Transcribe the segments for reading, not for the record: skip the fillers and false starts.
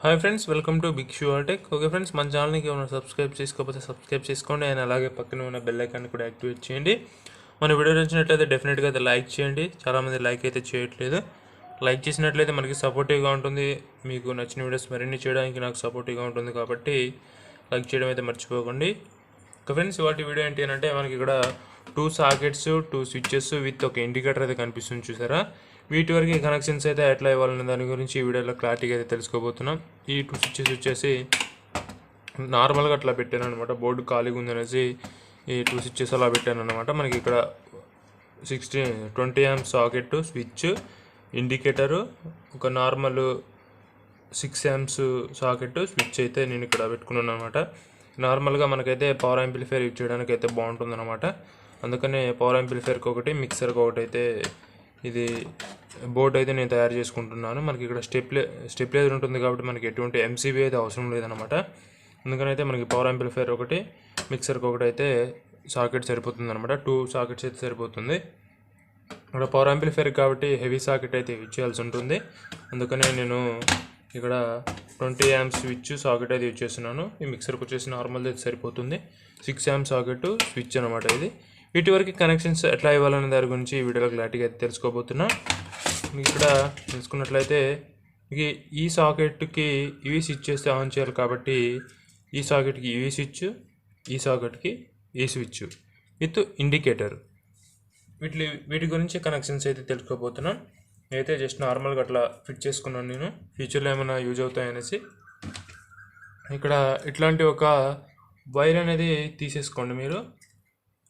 Hi friends, welcome to big shoe tech. Okay friends, మన ఛానల్కి ఏమైనా సబ్స్క్రైబ్ చేసుకోకపోతే సబ్స్క్రైబ్ చేసుకోండి అండ్ అలాగే పక్కన ఉన్న బెల్ ఐకాన్ కూడా యాక్టివేట్ చేయండి. మన వీడియో నచ్చినట్లయితే డెఫినెట్గా అయితే లైక్ చేయండి. చాలామంది లైక్ అయితే చేయట్లేదు. లైక్ చేసినట్లయితే మనకి సపోర్టివ్గా ఉంటుంది. మీకు నచ్చిన వీడియోస్ మరిన్ని చేయడానికి నాకు సపోర్టివ్గా ఉంటుంది కాబట్టి లైక్ చేయడం అయితే మర్చిపోకండి. ఓకే ఫ్రెండ్స్, వాటి వీడియో ఏంటి అంటే మనకి ఇక్కడ 2 సాకెట్స్ 2 స్విచ్చెస్ విత్ ఒక ఇండికేటర్ అయితే కనిపిస్తుంది చూసారా. వీటి వరకు కనెక్షన్స్ అయితే ఎట్లా ఇవ్వాలనే దాని గురించి ఈ వీడియోలో క్లారిటీగా అయితే తెలుసుకోబోతున్నాం. ఈ 2 స్విచ్చెస్ వచ్చేసి నార్మల్గా అట్లా పెట్టాను అనమాట. బోర్డు ఖాళీగా ఉందనేసి ఈ 2 స్విచ్చెస్ అలా పెట్టాను అనమాట. మనకి ఇక్కడ 20 amp సాకెట్, స్విచ్, ఇండికేటరు, ఒక నార్మల్ 6 amps సాకెట్, స్విచ్ అయితే నేను ఇక్కడ పెట్టుకున్నాను అనమాట. నార్మల్గా మనకైతే పవర్ యాంప్లిఫైర్ యూజ్ చేయడానికి అయితే బాగుంటుంది అనమాట. అందుకనే పవర్ యాంప్లిఫైర్కి ఒకటి, మిక్సర్కి ఒకటి అయితే ఇది బోర్డు అయితే నేను తయారు చేసుకుంటున్నాను. మనకి ఇక్కడ స్టెప్లైజర్ ఉంటుంది కాబట్టి మనకి ఎటువంటి ఎంసీబీ అయితే అవసరం లేదనమాట. అందుకని అయితే మనకి పవర్ యాంప్లిఫైర్ ఒకటి, మిక్సర్కి ఒకటి అయితే సాకెట్ సరిపోతుంది అనమాట. 2 సాకెట్స్ అయితే సరిపోతుంది. ఇక్కడ పవర్ యాంప్లిఫైర్ కాబట్టి హెవీ సాకెట్ అయితే యూజ్ చేయాల్సి ఉంటుంది. అందుకనే నేను ఇక్కడ 20 amp స్విచ్ సాకెట్ అయితే యూజ్ చేస్తున్నాను. ఈ మిక్సర్కి వచ్చేసి నార్మల్ అయితే సరిపోతుంది. 6 amp సాకెట్, స్విచ్ అనమాట ఇది. వీటి వరకు కనెక్షన్స్ ఎట్లా ఇవ్వాలనే దాని గురించి ఈ వీడియోలో క్లారిటీగా అయితే తెలుసుకోబోతున్నా. మీకు ఇక్కడ తెలుసుకున్నట్లయితే ఈ సాకెట్కి ఇవి స్విచ్ చేస్తే ఆన్ చేయాలి కాబట్టి ఈ సాకెట్కి ఇవి స్విచ్, ఈ సాకెట్కి ఈ స్విచ్ విత్ ఇండికేటర్. వీటి గురించి కనెక్షన్స్ అయితే తెలుసుకోబోతున్నాం. అయితే జస్ట్ నార్మల్గా అట్లా ఫిట్ చేసుకున్నాను నేను, ఫ్యూచర్లో ఏమైనా యూజ్ అవుతాయనేసి. ఇక్కడ ఇట్లాంటి ఒక వైర్ అనేది తీసేసుకోండి, మీరు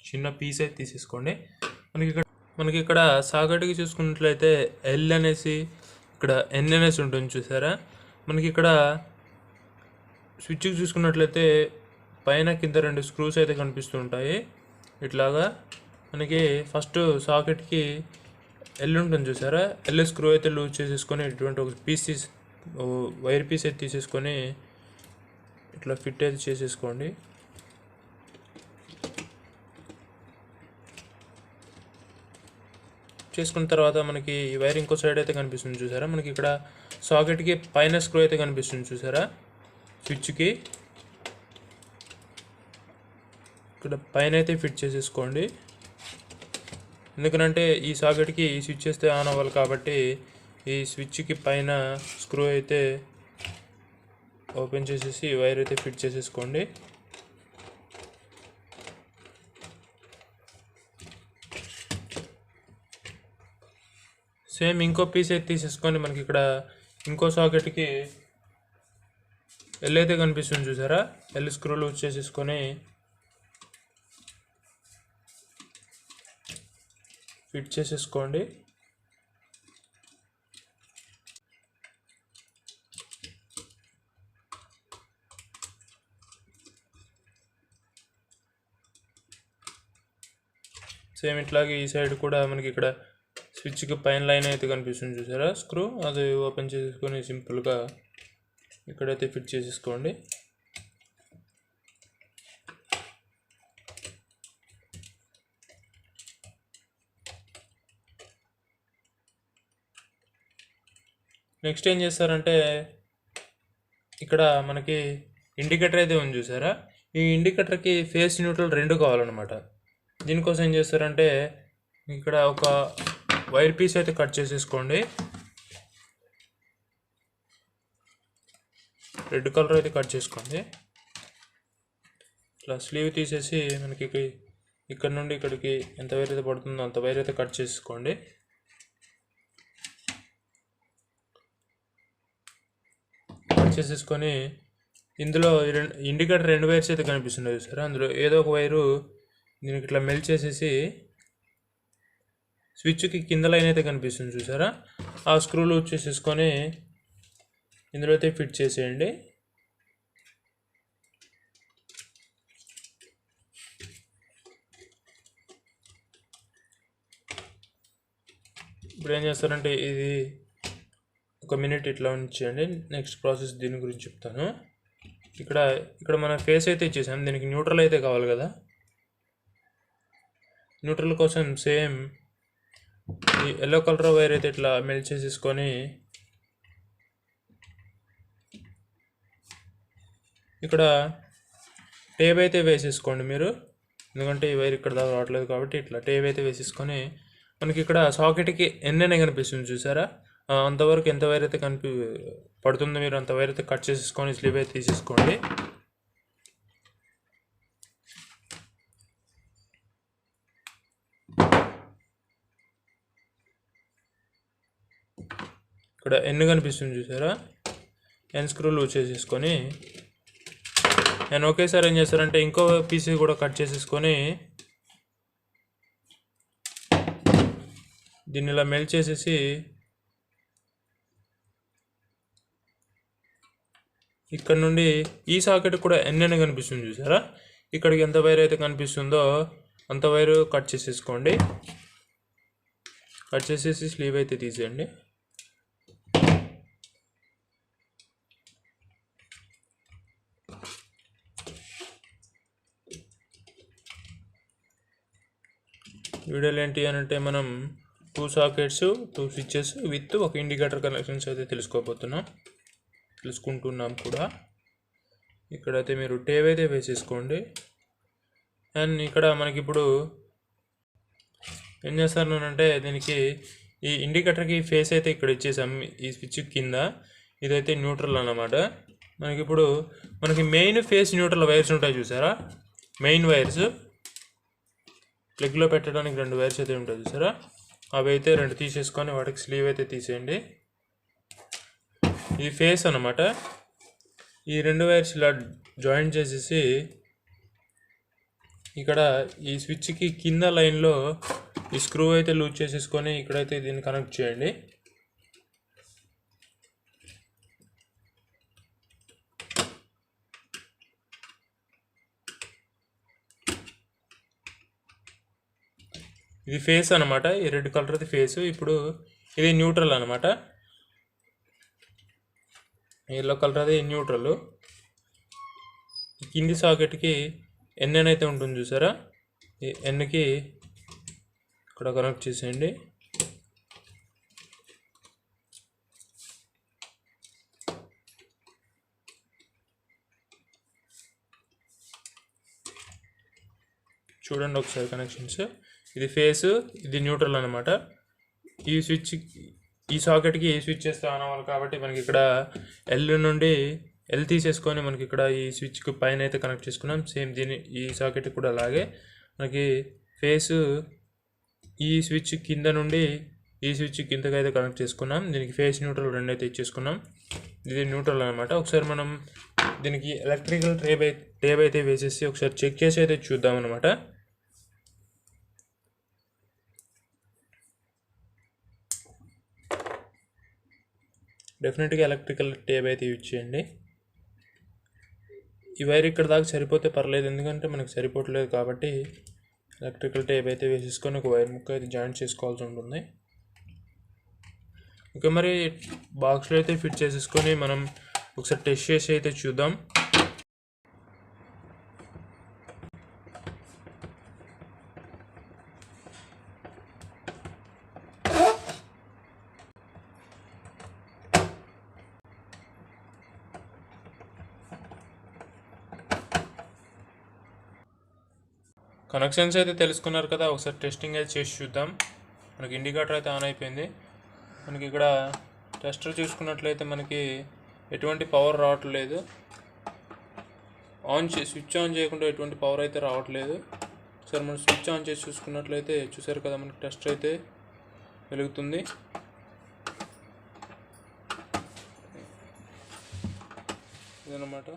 చిన్న పీస్ అయితే తీసేసుకోండి. మనకి ఇక్కడ సాకెట్కి చూసుకున్నట్లయితే ఎల్ అనేసి, ఇక్కడ ఎన్ అనేసి ఉంటుంది చూసారా. మనకి ఇక్కడ స్విచ్కి చూసుకున్నట్లయితే పైన కింద 2 స్క్రూస్ అయితే కనిపిస్తుంటాయి ఇట్లాగా. మనకి ఫస్ట్ సాకెట్కి ఎల్ ఉంటుంది చూసారా. ఎల్ స్క్రూ అయితే లూజ్ చేసేసుకొని ఇటువంటి ఒక వైర్ పీస్ అయితే తీసేసుకొని ఇట్లా ఫిట్ అయితే చేసేసుకోండి. చేసుకున్న తర్వాత మనకి ఈ వైర్ ఇంకో సైడ్ అయితే కనిపిస్తుంది చూసారా. మనకి ఇక్కడ సాకెట్కి పైన స్క్రూ అయితే కనిపిస్తుంది చూసారా. స్విచ్కి ఇక్కడ పైన అయితే ఫిట్ చేసేసుకోండి. ఎందుకంటే ఈ సాకెట్కి ఈ స్విచ్ చేస్తే ఆన్ అవ్వాలి కాబట్టి ఈ స్విచ్కి పైన స్క్రూ అయితే ఓపెన్ చేసేసి వైర్ అయితే ఫిట్ చేసేసుకోండి. సేమ్ ఇంకో పీస్ అయితే తీసేసుకొని మనకి ఇక్కడ ఇంకో సాకెట్కి ఎల్ అయితే కనిపిస్తుంది చూసారా. ఎల్ స్క్రూ లూజ్ చేసేసుకొని ఫిట్ చేసేసుకోండి. సేమ్ ఇట్లాగే ఈ సైడ్ కూడా మనకి ఇక్కడ స్విచ్కి పైన లైన్ అయితే కనిపిస్తుంది చూసారా స్క్రూ, అది ఓపెన్ చేసేసుకొని సింపుల్గా ఇక్కడైతే ఫిట్ చేసేసుకోండి. నెక్స్ట్ ఏం చేస్తారంటే ఇక్కడ మనకి ఇండికేటర్ అయితే ఉంది చూసారా. ఈ ఇండికేటర్కి ఫేస్ న్యూట్రల్ 2 కావాలన్నమాట. దీనికోసం ఏం చేస్తారంటే ఇక్కడ ఒక వైర్ పీస్ అయితే కట్ చేసేసుకోండి. రెడ్ కలర్ అయితే కట్ చేసుకోండి. ఇట్లా స్లీవ్ తీసేసి మనకి ఇక్కడ నుండి ఇక్కడికి ఎంత వైర్ అయితే పడుతుందో అంత వైర్ అయితే కట్ చేసుకోండి. చేసేసుకొని ఇందులో ఇండికేటర్ 2 వైర్స్ అయితే కనిపిస్తున్నాయి సార్. అందులో ఏదో ఒక వైరు దీనికి ఇట్లా మెల్ట్ చేసేసి స్విచ్కి కింద లైన్ అయితే కనిపిస్తుంది చూసారా. ఆ స్క్రూ లూజ్ చేసేసుకొని ఇందులో అయితే ఫిట్ చేసేయండి. ఇప్పుడు ఏం చేస్తారంటే ఇది 1 minute ఇట్లా ఉంచేయండి. నెక్స్ట్ ప్రాసెస్ దీని గురించి చెప్తాను. ఇక్కడ మన ఫేస్ అయితే ఇచ్చేసాం, దీనికి న్యూట్రల్ అయితే కావాలి కదా. న్యూట్రల్ కోసం సేమ్ ఈ ఎల్లో కలర్ వైర్ అయితే ఇట్లా మెల్ట్ చేసేసుకొని ఇక్కడ టేప్ అయితే వేసేసుకోండి మీరు, ఎందుకంటే ఈ వైర్ ఇక్కడ దాకా రావట్లేదు కాబట్టి ఇట్లా టేప్ అయితే వేసేసుకొని మనకి ఇక్కడ సాకెట్కి ఎన్నైనా కనిపిస్తుంది చూసారా, అంతవరకు ఎంత వైర్ అయితే పడుతుందో మీరు అంత వైర్ అయితే కట్ చేసేసుకొని స్లీవ్ అయితే తీసేసుకోండి. ఇక్కడ ఎన్ని కనిపిస్తుంది చూసారా, ఎన్ స్క్రూ లూజ్ చేసేసుకొని నేను ఒకేసారి ఏం చేస్తారంటే ఇంకో పీస్ కూడా కట్ చేసేసుకొని దీన్ని ఇలా మెల్ట్ చేసేసి ఇక్కడ నుండి ఈ సాకెట్ కూడా ఎన్నైనా కనిపిస్తుంది చూసారా, ఇక్కడికి ఎంత వైర్ అయితే కనిపిస్తుందో అంత వైరు కట్ చేసేసుకోండి. కట్ చేసేసి స్లీవ్ అయితే తీసేయండి. వీడియోలు ఏంటి అని అంటే మనం 2 సాకెట్స్ 2 స్విచ్చెస్ విత్ ఒక ఇండికేటర్ కనెక్షన్స్ అయితే తెలుసుకుంటున్నాం కూడా. ఇక్కడైతే మీరు టేప్ అయితే వేసేసుకోండి. అండ్ ఇక్కడ మనకి ఇప్పుడు ఏం చేస్తానంటే దీనికి ఈ ఇండికేటర్కి ఫేస్ అయితే ఇక్కడ ఇచ్చేసాం ఈ స్విచ్ కింద, ఇదైతే న్యూట్రల్ అన్నమాట. మనకి మెయిన్ ఫేస్ న్యూట్రల్ వైర్స్ ఉంటాయి చూసారా, మెయిన్ వైర్స్ ప్లగ్లో పెట్టడానికి 2 వైర్స్ అయితే ఉంటాయి చూసారా, అవి అయితే 2 తీసేసుకొని వాటికి స్లీవ్ అయితే తీసేయండి. ఇది ఫేస్ అన్నమాట. ఈ 2 వైర్స్ ఇలా జాయింట్ చేసేసి ఇక్కడ ఈ స్విచ్కి కింద లైన్లో ఈ స్క్రూ అయితే లూజ్ చేసేసుకొని ఇక్కడైతే దీన్ని కనెక్ట్ చేయండి. ఇది ఫేస్ అనమాట, ఈ రెడ్ కలర్ అది ఫేస్. ఇప్పుడు ఇది న్యూట్రల్ అనమాట, ఎల్లో కలర్ అది న్యూట్రల్. కింది సాకెట్కి ఎన్ అయితే ఉంటుంది చూసారా, ఈ ఎన్కి ఇక్కడ కనెక్ట్ చేసేయండి. చూడండి ఒకసారి కనెక్షన్స్, ఇది ఫేస్, ఇది న్యూట్రల్ అనమాట. ఈ సాకెట్కి ఈ స్విచ్ చేస్తే ఆన్ అవ్వాలి కాబట్టి మనకి ఇక్కడ ఎల్ తీసేసుకొని మనకి ఇక్కడ ఈ స్విచ్కి పైన అయితే కనెక్ట్ చేసుకున్నాం. సేమ్ ఈ సాకెట్ కూడా అలాగే మనకి ఫేస్ ఈ స్విచ్ కింద నుండి ఈ స్విచ్ కిందకి అయితే కనెక్ట్ చేసుకున్నాం. దీనికి ఫేస్ న్యూట్రల్ 2 అయితే ఇచ్చేసుకున్నాం. ఇది న్యూట్రల్ అనమాట. ఒకసారి మనం దీనికి ఎలక్ట్రికల్ టేప్ అయితే వేసేసి ఒకసారి చెక్ చేసి అయితే చూద్దాం అనమాట. డెఫినెట్గా ఎలక్ట్రికల్ టేప్ అయితే యూజ్ చేయండి. ఈ వైర్ ఇక్కడ దాకా సరిపోతే పర్లేదు, ఎందుకంటే మనకు సరిపోవట్లేదు కాబట్టి ఎలక్ట్రికల్ టేప్ అయితే వేసేసుకొని ఒక వైర్ ముక్క అయితే జాయింట్ చేసుకోవాల్సి ఉంటుంది. ఓకే, మరి బాక్స్లో అయితే ఫిట్ చేసేసుకొని మనం ఒకసారి టెస్ట్ చేసి అయితే చూద్దాం. కనెక్షన్స్ అయితే తెలుసుకున్నారు కదా, ఒకసారి టెస్టింగ్ అయితే చేసి చూద్దాం. మనకి ఇండికేటర్ అయితే ఆన్ అయిపోయింది. మనకి ఇక్కడ టెస్టర్ చూసుకున్నట్లయితే మనకి ఎటువంటి పవర్ రావట్లేదు, స్విచ్ ఆన్ చేయకుండా ఎటువంటి పవర్ అయితే రావట్లేదు. సరే మనం స్విచ్ ఆన్ చేసి చూసుకున్నట్లయితే చూసారు కదా, మనకి టెస్టర్ అయితే వెలుగుతుంది. ఇదన్నమాట.